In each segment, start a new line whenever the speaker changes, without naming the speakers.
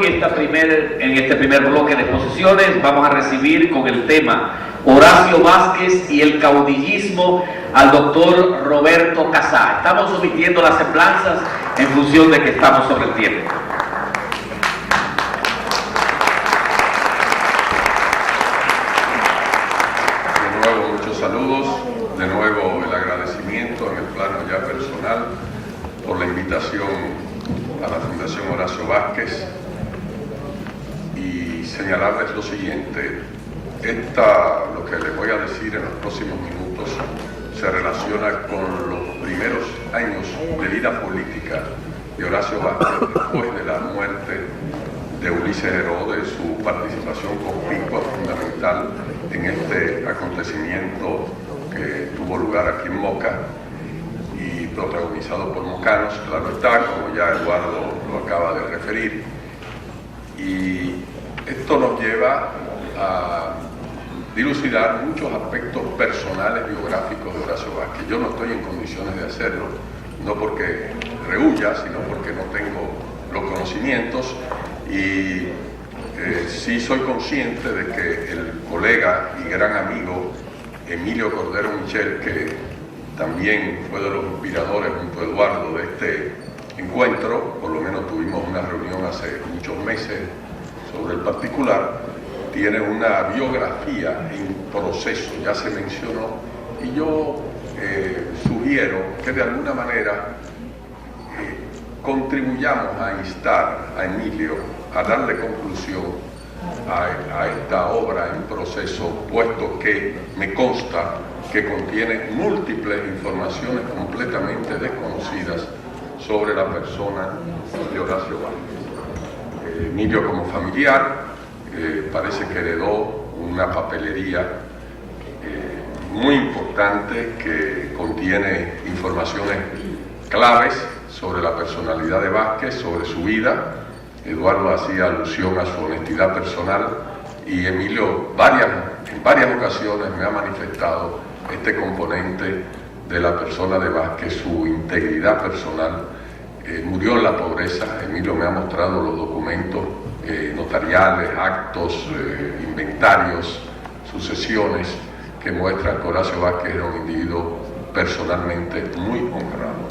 En este primer bloque de exposiciones vamos a recibir con el tema Horacio Vázquez y el caudillismo al doctor Roberto Casá. Estamos omitiendo las semblanzas en función de que estamos sobre el tiempo.
De nuevo, muchos saludos. De nuevo, el agradecimiento en el plano ya personal por la invitación a la Fundación Horacio Vázquez. Y señalarles lo siguiente, lo que les voy a decir en los próximos minutos se relaciona con los primeros años de vida política de Horacio Vázquez después de la muerte de Ulises Heró, de su participación conspicua fundamental en este acontecimiento que tuvo lugar aquí en Moca y protagonizado por mocanos, claro está, como ya Eduardo lo acaba de referir. Y esto nos lleva a dilucidar muchos aspectos personales biográficos de Horacio Vázquez. Yo no estoy en condiciones de hacerlo, no porque rehuya, sino porque no tengo los conocimientos y sí soy consciente de que el colega y gran amigo Emilio Cordero Michel, que también fue de los inspiradores junto a Eduardo de este encuentro, por lo menos tuvimos una reunión hace muchos meses sobre el particular, tiene una biografía en proceso, ya se mencionó, y yo sugiero que de alguna manera contribuyamos a instar a Emilio a darle conclusión a esta obra en proceso, puesto que me consta que contiene múltiples informaciones completamente desconocidas sobre la persona de Horacio Vázquez. Emilio, como familiar, parece que heredó una papelería muy importante que contiene informaciones claves sobre la personalidad de Vázquez, sobre su vida. Eduardo hacía alusión a su honestidad personal y Emilio en varias ocasiones me ha manifestado este componente de la persona de Vázquez, su integridad personal. Murió en la pobreza. Emilio me ha mostrado los documentos notariales, actos, inventarios, sucesiones que muestran que Horacio Vázquez era un individuo personalmente muy honrado.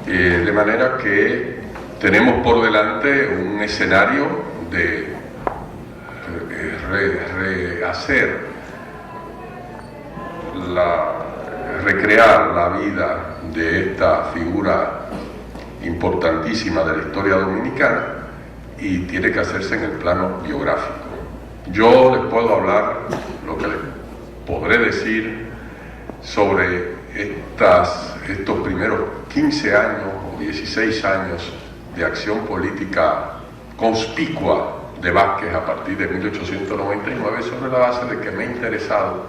De manera que tenemos por delante un escenario de recrear la vida de esta figura importantísima de la historia dominicana y tiene que hacerse en el plano biográfico. Yo les puedo hablar, lo que les podré decir sobre estos primeros 15 años o 16 años de acción política conspicua de Vázquez a partir de 1899 sobre la base de que me he interesado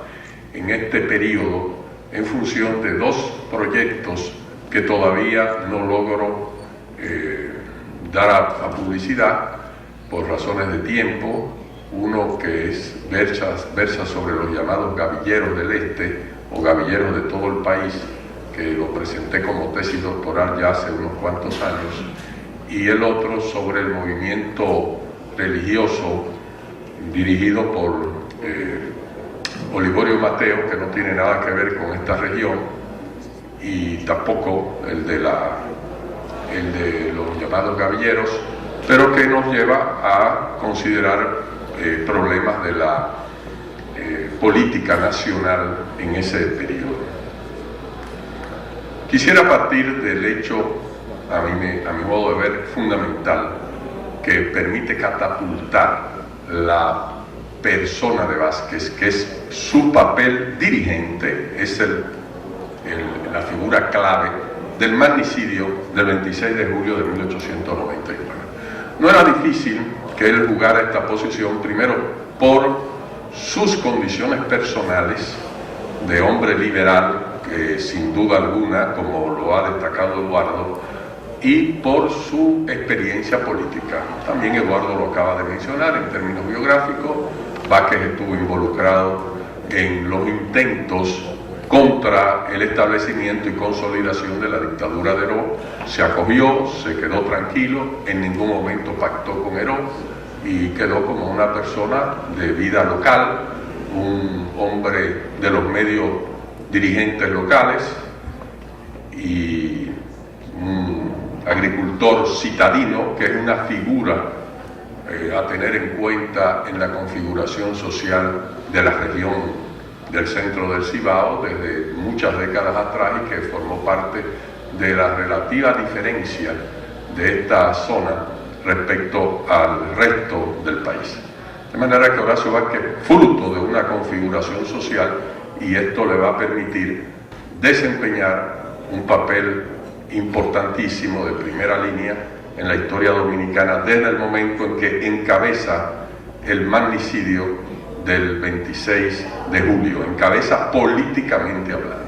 en este periodo en función de dos proyectos que todavía no logro dar a publicidad por razones de tiempo. Uno que versa sobre los llamados gavilleros del Este o gavilleros de todo el país, que lo presenté como tesis doctoral ya hace unos cuantos años, y el otro sobre el movimiento religioso dirigido por Olivorio Mateo, que no tiene nada que ver con esta región, y tampoco el de los llamados gavilleros, pero que nos lleva a considerar problemas de la política nacional en ese periodo. Quisiera partir del hecho, a mi modo de ver, fundamental, que permite catapultar la persona de Vázquez, que es su papel dirigente, es la figura clave del magnicidio del 26 de julio de 1899. No era difícil que él jugara esta posición, primero por sus condiciones personales de hombre liberal, que sin duda alguna, como lo ha destacado Eduardo, y por su experiencia política. También Eduardo lo acaba de mencionar en términos biográficos. Vázquez estuvo involucrado en los intentos contra el establecimiento y consolidación de la dictadura de Heró. Se acogió, se quedó tranquilo, en ningún momento pactó con Heró y quedó como una persona de vida local, un hombre de los medios dirigentes locales y un agricultor citadino, que es una figura a tener en cuenta en la configuración social de la región del centro del Cibao desde muchas décadas atrás, y que formó parte de la relativa diferencia de esta zona respecto al resto del país. De manera que Horacio Vázquez, fruto de una configuración social, y esto le va a permitir desempeñar un papel importantísimo de primera línea en la historia dominicana desde el momento en que encabeza el magnicidio del 26 de julio, encabeza políticamente hablando.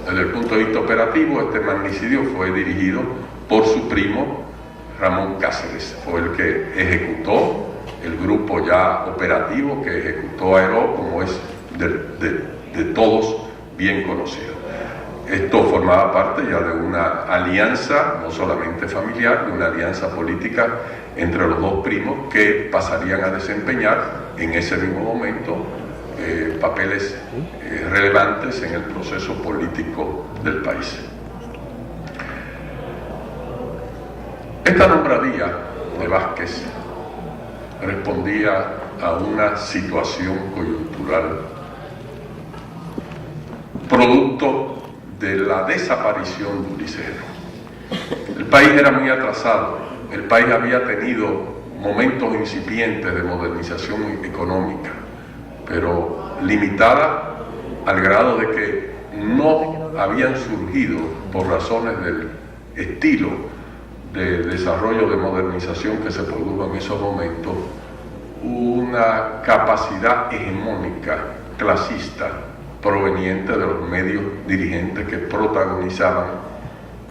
Desde el punto de vista operativo, este magnicidio fue dirigido por su primo Ramón Cáceres, fue el que ejecutó el grupo ya operativo que ejecutó a Heró, como es de todos bien conocido. Esto formaba parte ya de una alianza, no solamente familiar, de una alianza política entre los dos primos, que pasarían a desempeñar en ese mismo momento papeles relevantes en el proceso político del país. Esta nombradía de Vázquez respondía a una situación coyuntural producto de la desaparición de Ulises Heró. El país era muy atrasado, el país había tenido momentos incipientes de modernización económica, pero limitada al grado de que no habían surgido, por razones del estilo de desarrollo de modernización que se produjo en esos momentos, una capacidad hegemónica clasista proveniente de los medios dirigentes que protagonizaban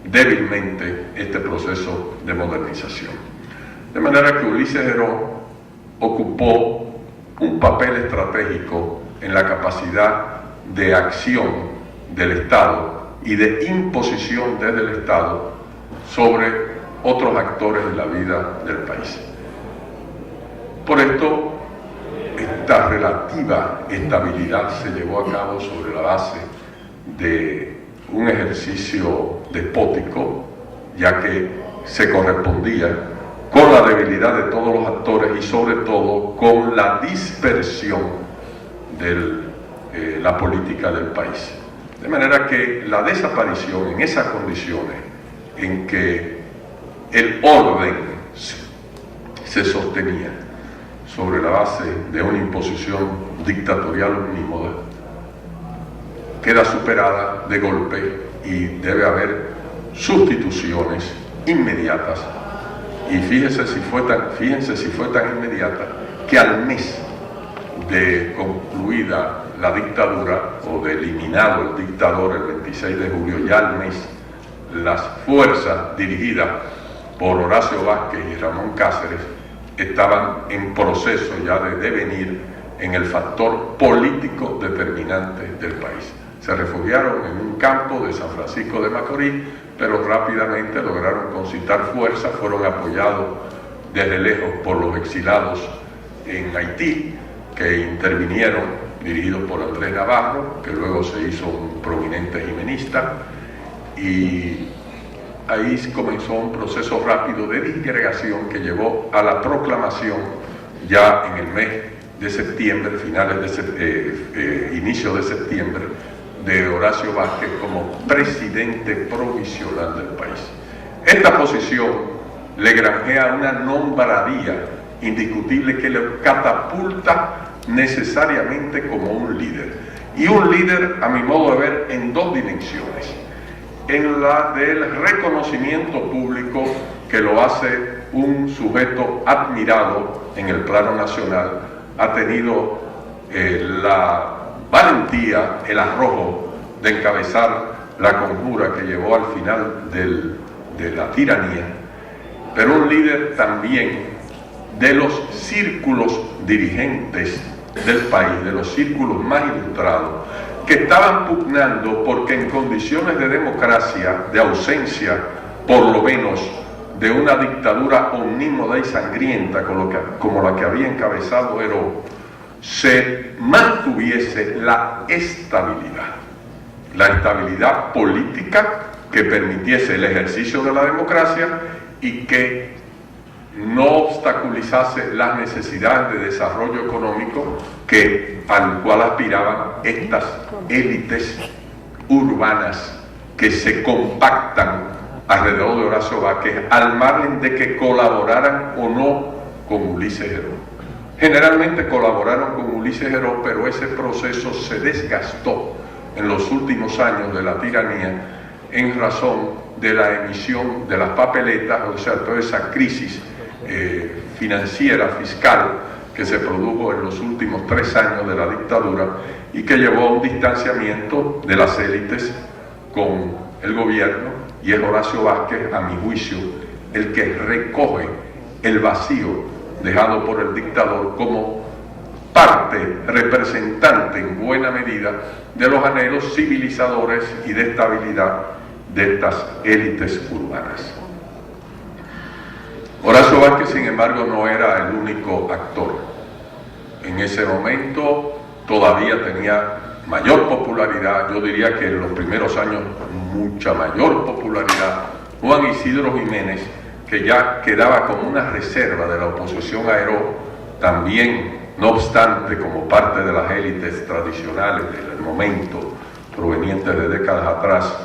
débilmente este proceso de modernización. De manera que Ulises Heró ocupó un papel estratégico en la capacidad de acción del Estado y de imposición desde el Estado sobre otros actores de la vida del país. Por esto, esta relativa estabilidad se llevó a cabo sobre la base de un ejercicio despótico, ya que se correspondía con la debilidad de todos los actores y sobre todo con la dispersión de la política del país. De manera que la desaparición en esas condiciones en que el orden se sostenía sobre la base de una imposición dictatorial omnímoda, queda superada de golpe y debe haber sustituciones inmediatas. Y fíjense si fue tan inmediata que al mes de concluida la dictadura o de eliminado el dictador el 26 de julio, ya al mes, las fuerzas dirigidas por Horacio Vázquez y Ramón Cáceres estaban en proceso ya de devenir en el factor político determinante del país. Se refugiaron en un campo de San Francisco de Macorís, pero rápidamente lograron concitar fuerzas, fueron apoyados desde lejos por los exilados en Haití, que intervinieron, dirigidos por Andrés Navarro, que luego se hizo un prominente jimenista, y ahí comenzó un proceso rápido de disgregación que llevó a la proclamación ya en el mes de septiembre, inicio de septiembre, de Horacio Vázquez como presidente provisional del país. Esta posición le granjea una nombradía indiscutible que le catapulta necesariamente como un líder. Y un líder, a mi modo de ver, en dos dimensiones. En la del reconocimiento público, que lo hace un sujeto admirado en el plano nacional, ha tenido la valentía, el arrojo de encabezar la conjura que llevó al final de la tiranía, pero un líder también de los círculos dirigentes del país, de los círculos más ilustrados, que estaban pugnando porque en condiciones de democracia, de ausencia, por lo menos, de una dictadura omnímoda y sangrienta como la que había encabezado Heró, se mantuviese la estabilidad política que permitiese el ejercicio de la democracia y que no obstaculizase las necesidades de desarrollo económico al cual aspiraban estas élites urbanas que se compactan alrededor de Horacio Vázquez, al margen de que colaboraran o no con Ulises Heró. Generalmente colaboraron con Ulises Heró, pero ese proceso se desgastó en los últimos años de la tiranía en razón de la emisión de las papeletas, o sea, toda esa crisis financiera, fiscal, que se produjo en los últimos 3 años de la dictadura y que llevó a un distanciamiento de las élites con el gobierno, y es Horacio Vázquez, a mi juicio, el que recoge el vacío dejado por el dictador como parte representante en buena medida de los anhelos civilizadores y de estabilidad de estas élites urbanas. Horacio Vázquez, sin embargo, no era el único actor. En ese momento todavía tenía mayor popularidad, yo diría que en los primeros años mucha mayor popularidad, Juan Isidro Jiménez, que ya quedaba como una reserva de la oposición a Heró, también, no obstante, como parte de las élites tradicionales del momento, provenientes de décadas atrás,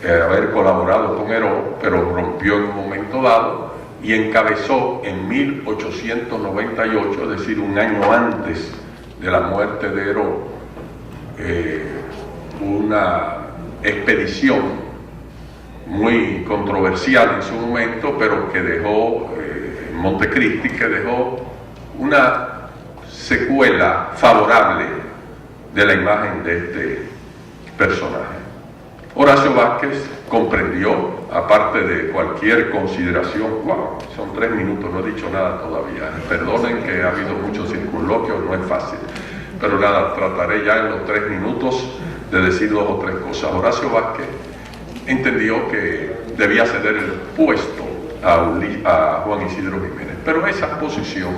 haber colaborado con Heró, pero rompió en un momento dado y encabezó en 1898, es decir, un año antes de la muerte de Heró, una expedición muy controversial en su momento, pero que dejó en Montecristi, que dejó una secuela favorable de la imagen de este personaje. Horacio Vázquez comprendió, aparte de cualquier consideración, wow, son 3 minutos, no he dicho nada todavía, perdonen que ha habido muchos circunloquios, no es fácil, pero nada, trataré ya en los 3 minutos de decir 2 o 3 cosas. Horacio Vázquez entendió que debía ceder el puesto a Juan Isidro Jiménez, pero esa posición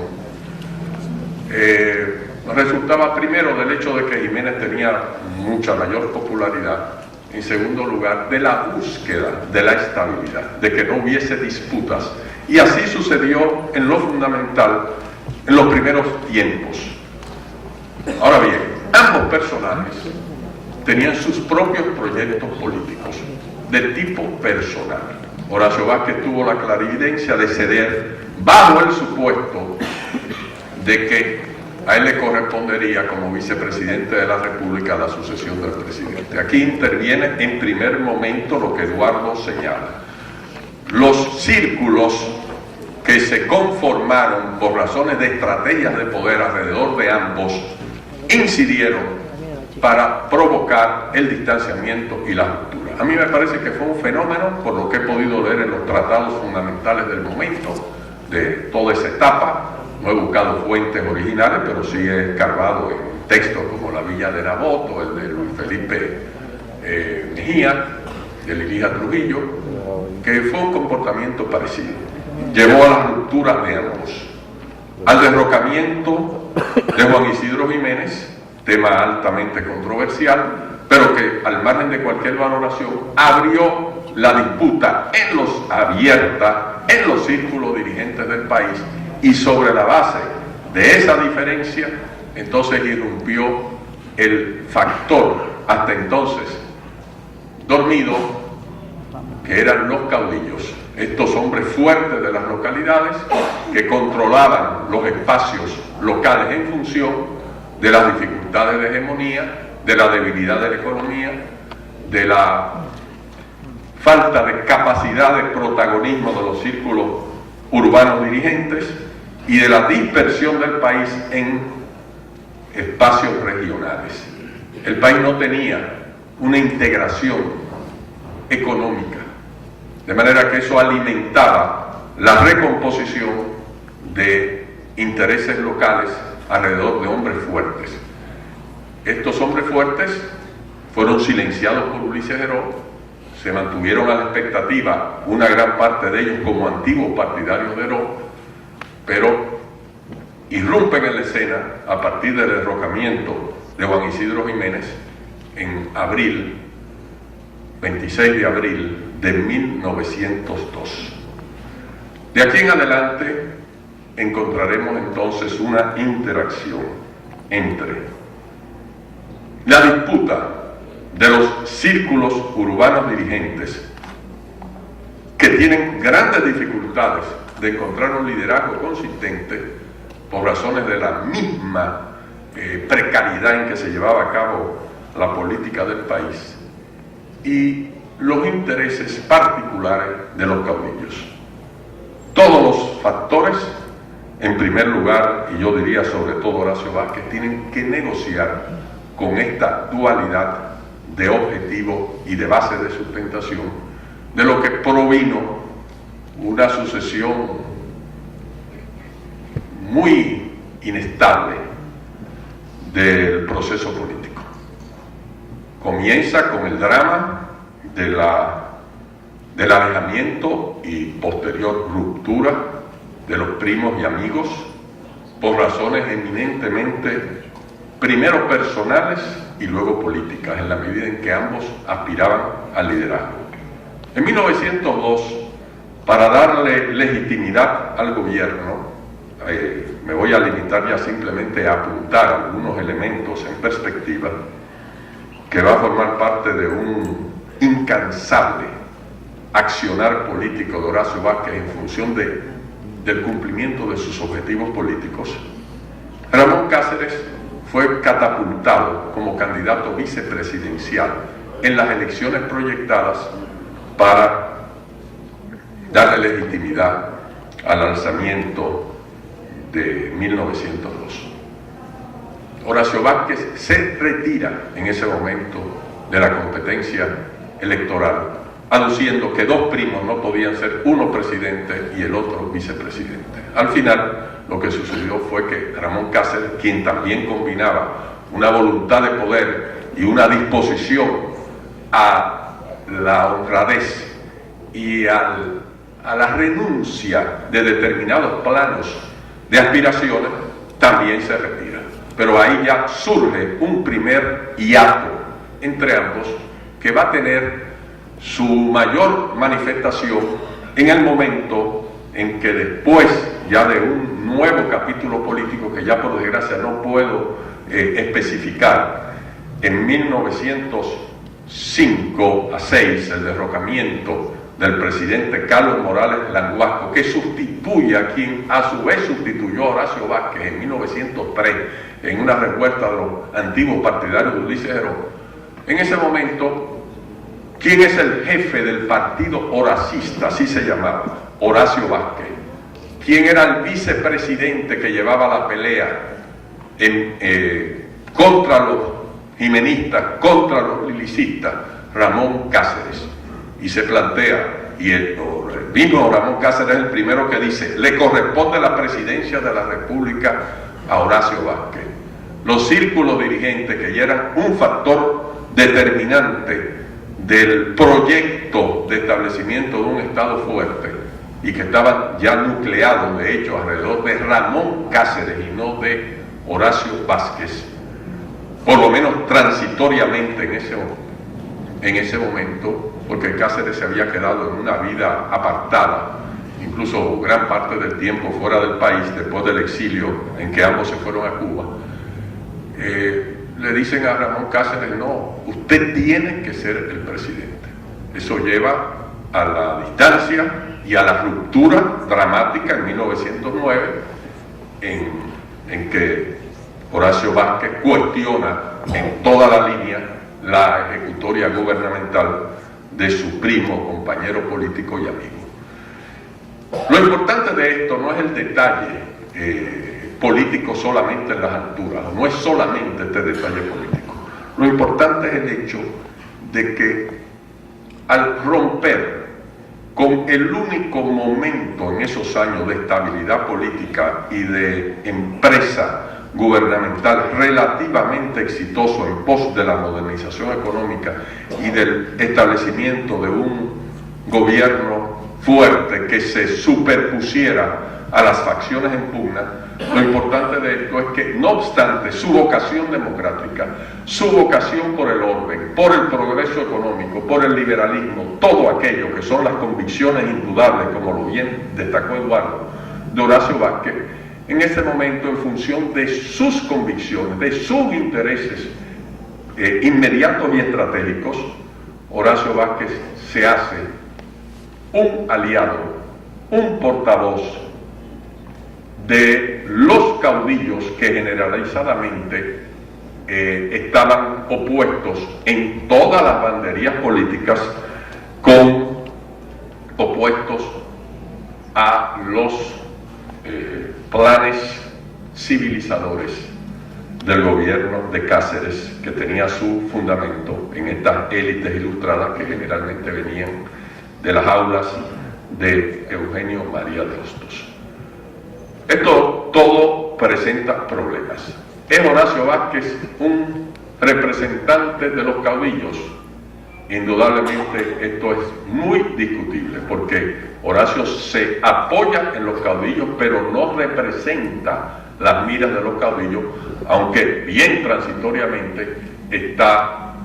resultaba primero del hecho de que Jiménez tenía mucha mayor popularidad, en segundo lugar de la búsqueda de la estabilidad, de que no hubiese disputas, y así sucedió en lo fundamental en los primeros tiempos. Ahora bien, ambos personajes tenían sus propios proyectos políticos de tipo personal. Horacio Vázquez tuvo la clarividencia de ceder bajo el supuesto de que a él le correspondería como vicepresidente de la República la sucesión del presidente. Aquí interviene en primer momento lo que Eduardo señala. Los círculos que se conformaron por razones de estrategias de poder alrededor de ambos incidieron para provocar el distanciamiento y la ruptura. A mí me parece que fue un fenómeno, por lo que he podido ver en los tratados fundamentales del momento, de toda esa etapa. No he buscado fuentes originales, pero sí he escarbado en textos como La Villa de Naboto, el de Luis Felipe Mejía, de Elija Trujillo, que fue un comportamiento parecido. Llevó a la ruptura de ambos, al derrocamiento de Juan Isidro Jiménez, tema altamente controversial, pero que al margen de cualquier valoración abrió la disputa abierta en los círculos dirigentes del país, y sobre la base de esa diferencia entonces irrumpió el factor hasta entonces dormido, que eran los caudillos, estos hombres fuertes de las localidades que controlaban los espacios locales en función de las dificultades de hegemonía, de la debilidad de la economía, de la falta de capacidad de protagonismo de los círculos urbanos dirigentes y de la dispersión del país en espacios regionales. El país no tenía una integración económica, de manera que eso alimentaba la recomposición de intereses locales alrededor de hombres fuertes. Estos hombres fuertes fueron silenciados por Ulises Heró, se mantuvieron a la expectativa una gran parte de ellos como antiguos partidarios de Heró, pero irrumpen en la escena a partir del derrocamiento de Juan Isidro Jiménez en abril, 26 de abril de 1902. De aquí en adelante encontraremos entonces una interacción entre la disputa de los círculos urbanos dirigentes, que tienen grandes dificultades de encontrar un liderazgo consistente por razones de la misma precariedad en que se llevaba a cabo la política del país, y los intereses particulares de los caudillos. Todos los factores, en primer lugar, y yo diría sobre todo Horacio Vázquez, tienen que negociar con esta dualidad de objetivo y de base de sustentación, de lo que provino una sucesión muy inestable del proceso político. Comienza con el drama del alejamiento y posterior ruptura de los primos y amigos por razones eminentemente primero personales y luego políticas, en la medida en que ambos aspiraban al liderazgo. En 1902, para darle legitimidad al gobierno, me voy a limitar ya simplemente a apuntar algunos elementos en perspectiva, que va a formar parte de un incansable accionar político de Horacio Vázquez en función del cumplimiento de sus objetivos políticos. Ramón Cáceres fue catapultado como candidato vicepresidencial en las elecciones proyectadas para darle legitimidad al alzamiento de 1902. Horacio Vázquez se retira en ese momento de la competencia electoral, aduciendo que dos primos no podían ser uno presidente y el otro vicepresidente. Al final, lo que sucedió fue que Ramón Cáceres, quien también combinaba una voluntad de poder y una disposición a la honradez y a la renuncia de determinados planos de aspiraciones, también se retira. Pero ahí ya surge un primer hiato entre ambos, que va a tener su mayor manifestación en el momento en que después ya de un nuevo capítulo político, que ya por desgracia no puedo especificar, en 1905 a 6, el derrocamiento del presidente Carlos Morales Languasco, que sustituye a quien a su vez sustituyó a Horacio Vázquez en 1903 en una revuelta de los antiguos partidarios de Ulises Heró. En ese momento, ¿quién es el jefe del partido horacista? Así se llamaba, Horacio Vázquez. ¿Quién era el vicepresidente que llevaba la pelea contra los jimenistas, contra los lilicistas? Ramón Cáceres. Y se plantea, y el mismo Ramón Cáceres es el primero que dice: le corresponde la presidencia de la República a Horacio Vázquez. Los círculos dirigentes, que ya eran un factor determinante del proyecto de establecimiento de un Estado fuerte y que estaban ya nucleados, de hecho, alrededor de Ramón Cáceres y no de Horacio Vázquez, por lo menos transitoriamente en ese momento, porque Cáceres se había quedado en una vida apartada, incluso gran parte del tiempo fuera del país, después del exilio en que ambos se fueron a Cuba. Le dicen a Ramón Cáceres: no, usted tiene que ser el presidente. Eso lleva a la distancia y a la ruptura dramática en 1909, en que Horacio Vázquez cuestiona en toda la línea la ejecutoria gubernamental de su primo, compañero político y amigo. Lo importante de esto no es el detalle político solamente en las alturas, no es solamente este detalle político. Lo importante es el hecho de que al romper con el único momento en esos años de estabilidad política y de empresa gubernamental relativamente exitoso en pos de la modernización económica y del establecimiento de un gobierno fuerte que se superpusiera a las facciones en pugna. Lo importante de esto es que, no obstante su vocación democrática, su vocación por el orden, por el progreso económico, por el liberalismo, todo aquello que son las convicciones indudables, como lo bien destacó Eduardo, de Horacio Vázquez, en ese momento, en función de sus convicciones, de sus intereses inmediatos y estratégicos, Horacio Vázquez se hace un aliado, un portavoz de los caudillos que generalizadamente estaban opuestos en todas las banderías políticas, opuestos a los planes civilizadores del gobierno de Cáceres, que tenía su fundamento en estas élites ilustradas que generalmente venían de las aulas de Eugenio María de Hostos. Esto todo presenta problemas. ¿Es Horacio Vázquez un representante de los caudillos? Indudablemente esto es muy discutible, porque Horacio se apoya en los caudillos, pero no representa las miras de los caudillos, aunque bien transitoriamente está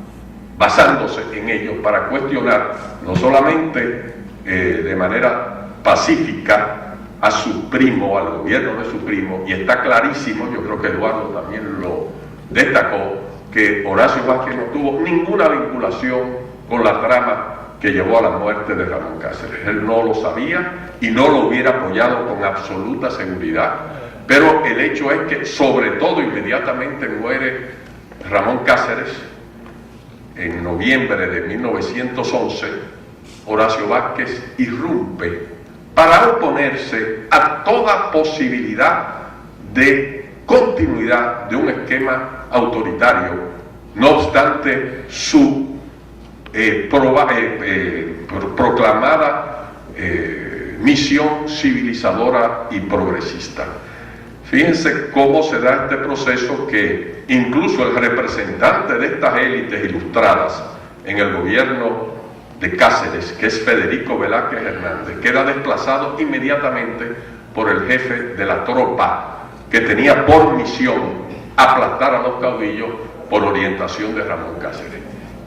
basándose en ellos para cuestionar no solamente de manera pacífica a su primo, al gobierno de su primo, y está clarísimo, yo creo que Eduardo también lo destacó, que Horacio Vázquez no tuvo ninguna vinculación con la trama que llevó a la muerte de Ramón Cáceres. Él no lo sabía y no lo hubiera apoyado con absoluta seguridad, pero el hecho es que, sobre todo, inmediatamente muere Ramón Cáceres en noviembre de 1911, Horacio Vázquez irrumpe para oponerse a toda posibilidad de continuidad de un esquema autoritario, no obstante su proclamada misión civilizadora y progresista. Fíjense cómo se da este proceso, que incluso el representante de estas élites ilustradas en el gobierno de Cáceres, que es Federico Velázquez Hernández, queda desplazado inmediatamente por el jefe de la tropa que tenía por misión aplastar a los caudillos por orientación de Ramón Cáceres.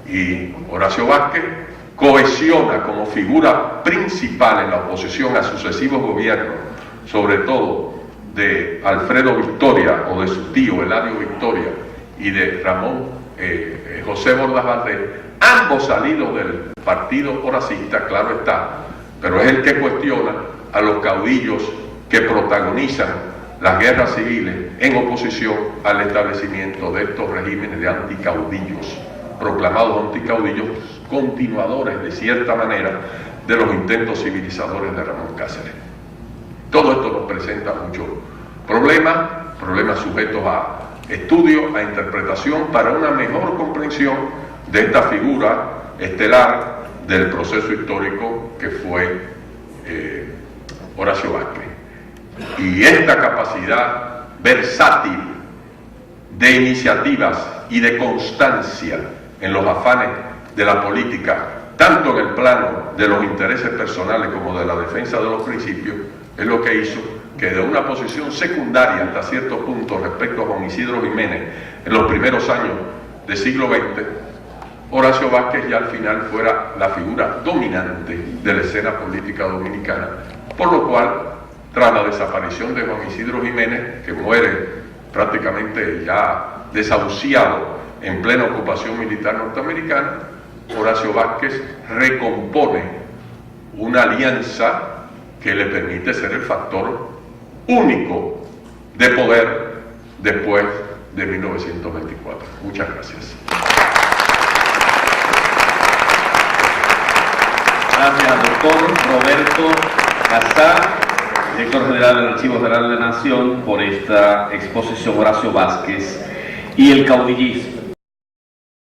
Y Horacio Vázquez cohesiona como figura principal en la oposición a sucesivos gobiernos, sobre todo de Alfredo Victoria o de su tío Eladio Victoria y de Ramón José Bordas Valdés, ambos salidos del partido horacista, claro está, pero es el que cuestiona a los caudillos que protagonizan las guerras civiles en oposición al establecimiento de estos regímenes de anticaudillos, proclamados anticaudillos, continuadores de cierta manera de los intentos civilizadores de Ramón Cáceres. Todo esto nos presenta muchos problemas sujetos a estudio, a interpretación, para una mejor comprensión de esta figura estelar del proceso histórico que fue Horacio Vázquez. Y esta capacidad versátil de iniciativas y de constancia en los afanes de la política, tanto en el plano de los intereses personales como de la defensa de los principios, es lo que hizo que, de una posición secundaria hasta cierto punto respecto a Juan Isidro Jiménez en los primeros años del siglo XX, Horacio Vázquez ya al final fuera la figura dominante de la escena política dominicana, por lo cual, tras la desaparición de Juan Isidro Jiménez, que muere prácticamente ya desahuciado en plena ocupación militar norteamericana, Horacio Vázquez recompone una alianza que le permite ser el factor único de poder después de 1924. Muchas gracias.
Gracias al doctor Roberto Casá, director general del Archivo General de la Nación, por esta exposición Horacio Vázquez y el caudillismo.